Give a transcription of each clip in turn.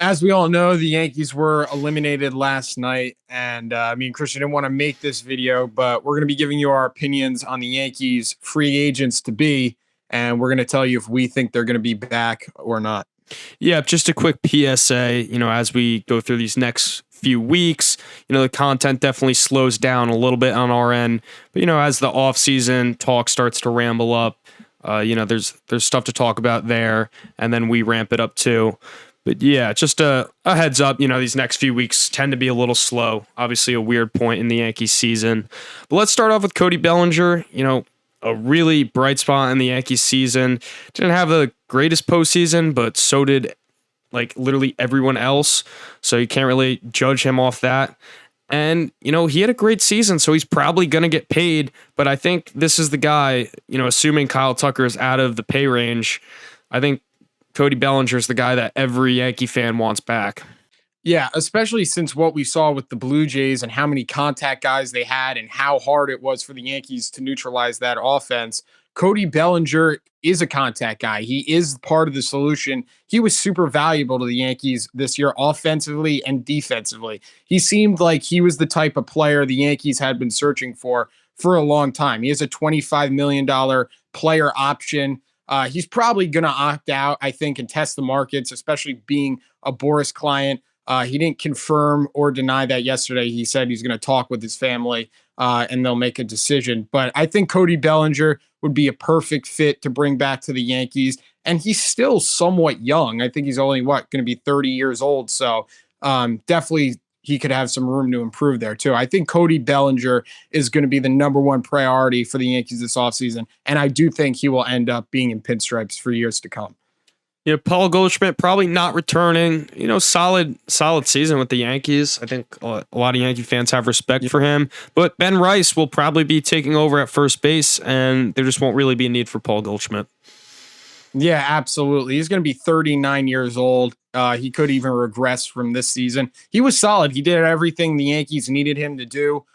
As we all know, the Yankees were eliminated last night, and me and Christian didn't want to make this video, but we're going to be giving you our opinions on the Yankees free agents to be, and we're going to tell you if we think they're going to be back or not. Yeah, just a quick PSA, as we go through these next few weeks, the content definitely slows down a little bit on our end. But, as the off-season talk starts to ramble up, there's stuff to talk about there, and then we ramp it up too. But yeah, just a heads up, these next few weeks tend to be a little slow. Obviously a weird point in the Yankees season. But let's start off with Cody Bellinger, a really bright spot in the Yankees season. Didn't have the greatest postseason, but so did like literally everyone else. So you can't really judge him off that. And, he had a great season, so he's probably going to get paid. But I think this is the guy, assuming Kyle Tucker is out of the pay range, I think Cody Bellinger is the guy that every Yankee fan wants back. Yeah, especially since what we saw with the Blue Jays and how many contact guys they had and how hard it was for the Yankees to neutralize that offense. Cody Bellinger is a contact guy. He is part of the solution. He was super valuable to the Yankees this year, offensively and defensively. He seemed like he was the type of player the Yankees had been searching for a long time. He has a $25 million player option. He's probably going to opt out, I think, and test the markets, especially being a Boris client. He didn't confirm or deny that yesterday. He said he's going to talk with his family and they'll make a decision. But I think Cody Bellinger would be a perfect fit to bring back to the Yankees. And he's still somewhat young. I think he's only, going to be 30 years old. So definitely he could have some room to improve there too. I think Cody Bellinger is going to be the number one priority for the Yankees this offseason. And I do think he will end up being in pinstripes for years to come. Paul Goldschmidt probably not returning. Solid season with the Yankees. I think a lot of Yankee fans have respect for him. But Ben Rice will probably be taking over at first base, and there just won't really be a need for Paul Goldschmidt. Yeah, absolutely. He's going to be 39 years old. He could even regress from this season. He was solid. He did everything the Yankees needed him to do.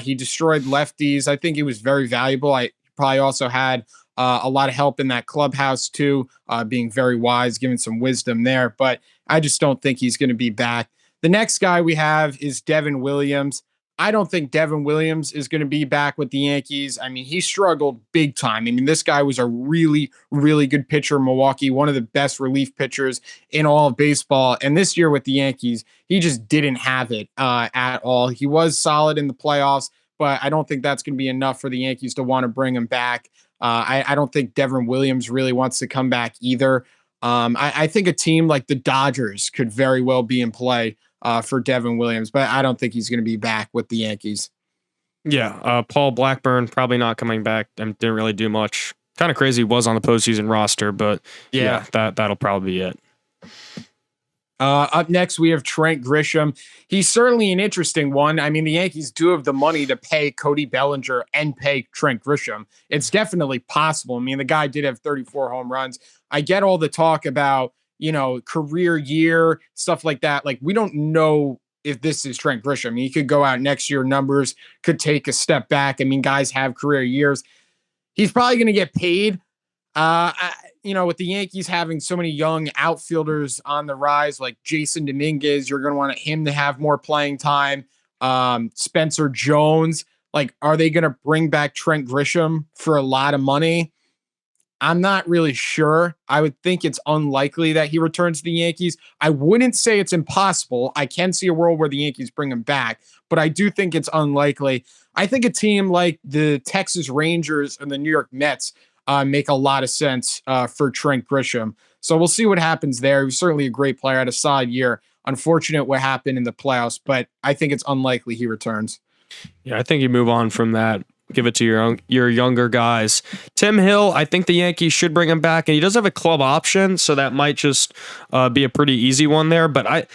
He destroyed lefties. I think he was very valuable. I probably also had a lot of help in that clubhouse too, being very wise, giving some wisdom there. But I just don't think he's going to be back. The next guy we have is Devin Williams. I don't think Devin Williams is going to be back with the Yankees. I mean, he struggled big time. I mean, this guy was a really, really good pitcher in Milwaukee, one of the best relief pitchers in all of baseball. And this year with the Yankees, he just didn't have it at all. He was solid in the playoffs, but I don't think that's going to be enough for the Yankees to want to bring him back. I don't think Devin Williams really wants to come back either. I think a team like the Dodgers could very well be in play for Devin Williams, but I don't think he's going to be back with the Yankees. Yeah, Paul Blackburn probably not coming back and didn't really do much. Kind of crazy he was on the postseason roster, but yeah, that'll probably be it. Up next, we have Trent Grisham. He's certainly an interesting one. I mean, the Yankees do have the money to pay Cody Bellinger and pay Trent Grisham. It's definitely possible. I mean, the guy did have 34 home runs. I get all the talk about, career year, stuff like that. Like, we don't know if this is Trent Grisham. I mean, he could go out next year, numbers could take a step back. I mean, guys have career years. He's probably going to get paid. With the Yankees having so many young outfielders on the rise, like Jason Dominguez, you're going to want him to have more playing time. Spencer Jones, are they going to bring back Trent Grisham for a lot of money? I'm not really sure. I would think it's unlikely that he returns to the Yankees. I wouldn't say it's impossible. I can see a world where the Yankees bring him back, but I do think it's unlikely. I think a team like the Texas Rangers and the New York Mets make a lot of sense for Trent Grisham. So we'll see what happens there. He was certainly a great player, had a solid year. Unfortunate what happened in the playoffs, but I think it's unlikely he returns. Yeah, I think you move on from that. Give it to your younger guys. Tim Hill, I think the Yankees should bring him back, and he does have a club option, so that might just be a pretty easy one there. But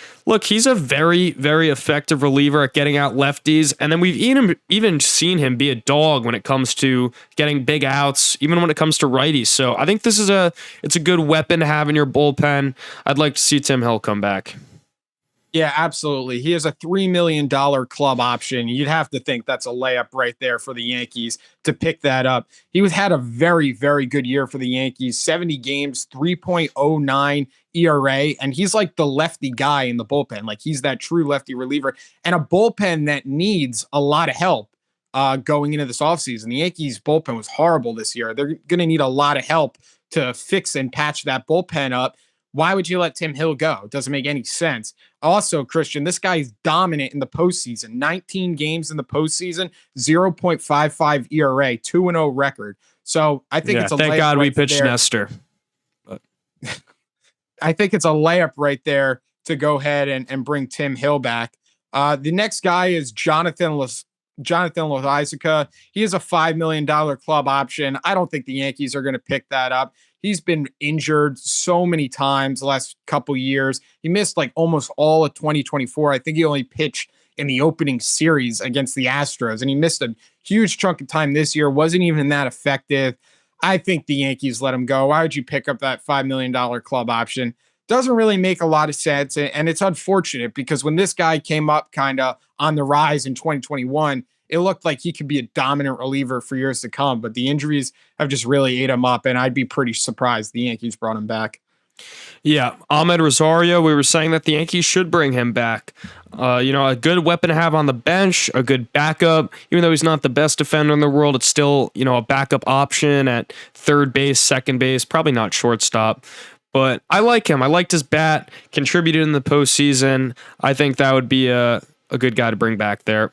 he's a very, very effective reliever at getting out lefties, and then we've even seen him be a dog when it comes to getting big outs, even when it comes to righties. So I think it's a good weapon to have in your bullpen. I'd like to see Tim Hill come back. Yeah, absolutely. He has a $3 million club option. You'd have to think that's a layup right there for the Yankees to pick that up. He was had a very, very good year for the Yankees. 70 games, 3.09 ERA, and he's like the lefty guy in the bullpen. Like he's that true lefty reliever and a bullpen that needs a lot of help going into this offseason. The Yankees bullpen was horrible this year. They're going to need a lot of help to fix and patch that bullpen up. Why would you let Tim Hill go? It doesn't make any sense. Also, Christian, this guy is dominant in the postseason. 19 games in the postseason, 0.55 ERA, 2-0 record. So I think Yeah, it's a thank layup God we right pitched there. Nestor. But I think it's a layup right there to go ahead and bring Tim Hill back. The next guy is Jonathan Loizaga. He is a $5 million club option. I don't think the Yankees are going to pick that up. He's been injured so many times the last couple years. He missed like almost all of 2024. I think he only pitched in the opening series against the Astros, and he missed a huge chunk of time this year. Wasn't even that effective. I think the Yankees let him go. Why would you pick up that $5 million club option? Doesn't really make a lot of sense. And it's unfortunate because when this guy came up kind of on the rise in 2021, it looked like he could be a dominant reliever for years to come. But the injuries have just really ate him up. And I'd be pretty surprised the Yankees brought him back. yeah, Ahmed Rosario, we were saying that the Yankees should bring him back. A good weapon to have on the bench, a good backup. Even though he's not the best defender in the world, it's still, a backup option at third base, second base, probably not shortstop. But I like him. I liked his bat, contributed in the postseason. I think that would be a good guy to bring back there.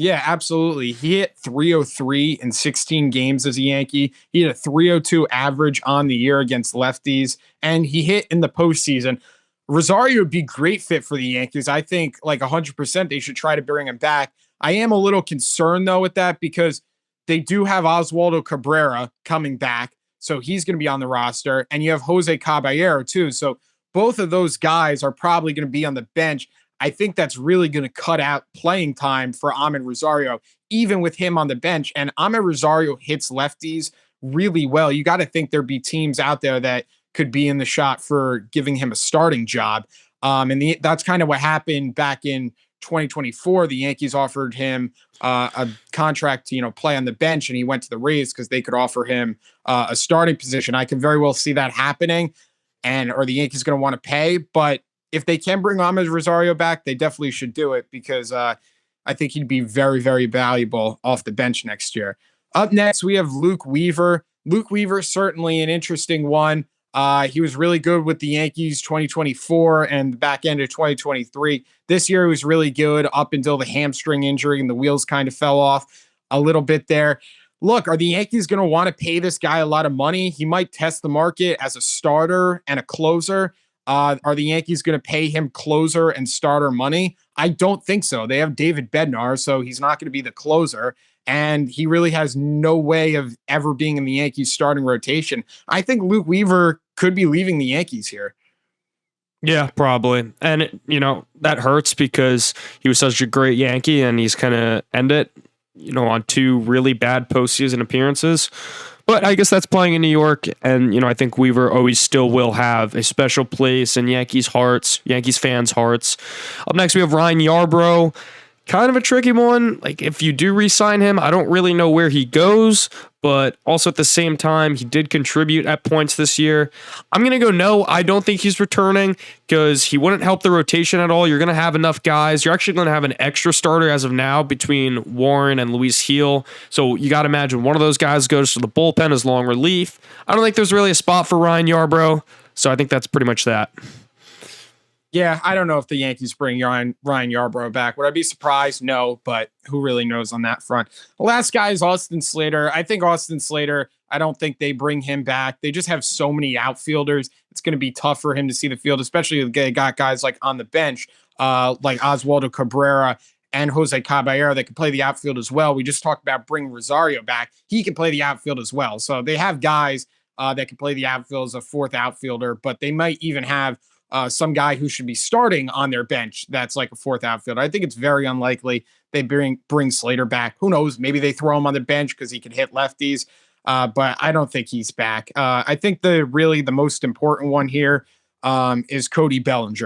Yeah, absolutely. He hit 303 in 16 games as a Yankee. He had a 302 average on the year against lefties, and he hit in the postseason. Rosario would be great fit for the Yankees. I think like 100% they should try to bring him back. I am a little concerned though with that because they do have Oswaldo Cabrera coming back, so he's going to be on the roster, and you have Jose Caballero too. So both of those guys are probably going to be on the bench. I think that's really going to cut out playing time for Ahmed Rosario, even with him on the bench. And Ahmed Rosario hits lefties really well. You got to think there'd be teams out there that could be in the shot for giving him a starting job. That's kind of what happened back in 2024. The Yankees offered him a contract to, play on the bench, and he went to the Rays because they could offer him a starting position. I can very well see that happening, or the Yankees going to want to pay, but if they can bring Ahmed Rosario back, they definitely should do it because I think he'd be very, very valuable off the bench next year. Up next, we have Luke Weaver. Luke Weaver, certainly an interesting one. He was really good with the Yankees 2024 and the back end of 2023. This year, he was really good up until the hamstring injury and the wheels kind of fell off a little bit there. Look, are the Yankees going to want to pay this guy a lot of money? He might test the market as a starter and a closer. Are the Yankees going to pay him closer and starter money? I don't think so. They have David Bednar, so he's not going to be the closer. And he really has no way of ever being in the Yankees starting rotation. I think Luke Weaver could be leaving the Yankees here. Yeah, probably. And, that hurts because he was such a great Yankee and he's kind of ended, on two really bad postseason appearances. But I guess that's playing in New York, and I think Weaver always still will have a special place in Yankees hearts, Yankees fans' hearts. Up next, we have Ryan Yarbrough. Kind of a tricky one. Like, if you do re-sign him, I don't really know where he goes, but also at the same time, he did contribute at points this year. I'm going to go no. I don't think he's returning because he wouldn't help the rotation at all. You're going to have enough guys. You're actually going to have an extra starter as of now between Warren and Luis Heel. So you got to imagine one of those guys goes to the bullpen as long relief. I don't think there's really a spot for Ryan Yarbrough, so I think that's pretty much that. Yeah, I don't know if the Yankees bring Ryan Yarbrough back. Would I be surprised? No, but who really knows on that front? The last guy is Austin Slater. I think Austin Slater, I don't think they bring him back. They just have so many outfielders. It's going to be tough for him to see the field, especially if they got guys like on the bench, like Oswaldo Cabrera and Jose Caballero that can play the outfield as well. We just talked about bringing Rosario back. He can play the outfield as well. So they have guys that can play the outfield as a fourth outfielder, but they might even have some guy who should be starting on their bench that's like a fourth outfielder. I think it's very unlikely they bring Slater back. Who knows? Maybe they throw him on the bench because he can hit lefties, but I don't think he's back. I think the most important one here is Cody Bellinger.